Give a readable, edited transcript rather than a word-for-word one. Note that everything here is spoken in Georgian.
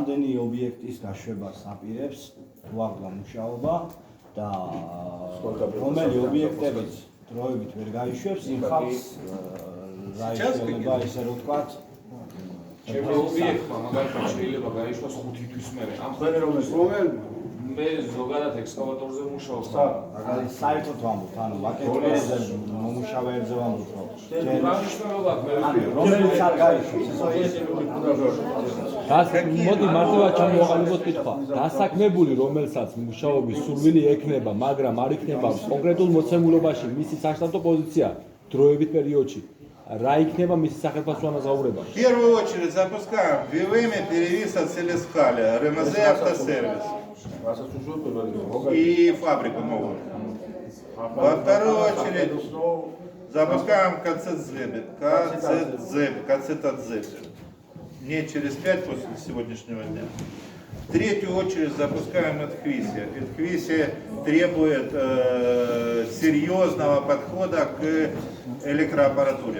რამდენი ობიექტის გაშვებას აპირებს უაღრა მუშაობა და რომელი ობიექტებიც დროებით ვერ გაიშვებს იმ ხალხს რაიშლება ესე რომ ვთქვათ ჩემი ობიექტმა მაგალითად შეიძლება გაიშვას 5 თვის მერე. ამ ხელი რომელი მე ზოგადად ექსკავატორზე ვმუშაობ. მაგალითად საერთოდ ვამბობთ, ანუ მაკეტებზე მომუშავეებზე ვამბობთ, რომ მნიშვნელობა აქვს მე რომელიც არ გაიშვებს მოდი მარტივად ჩამოვაყალიბოთ კითხვა. დასაქმებული რომელსაც მუშაობის სურვილი ექნება, მაგრამ არ იქნება კონკრეტულ მოცემულობაში მისი საშტატო პოზიცია დროებით პერიოდში. Რა იქნება მისი სახელმწიფო ანაზღაურება? В первую очередь запускаем ВВМ перевеса Целескаля, РМЗ автосервис и фабрику новую. Во вторую очередь запускаем КЦТЗ. Не через 5 после сегодняшнего дня. В третью очередь запускаем Эдхвисия. Эдхвисия требует серьезного подхода к электроаппаратуре.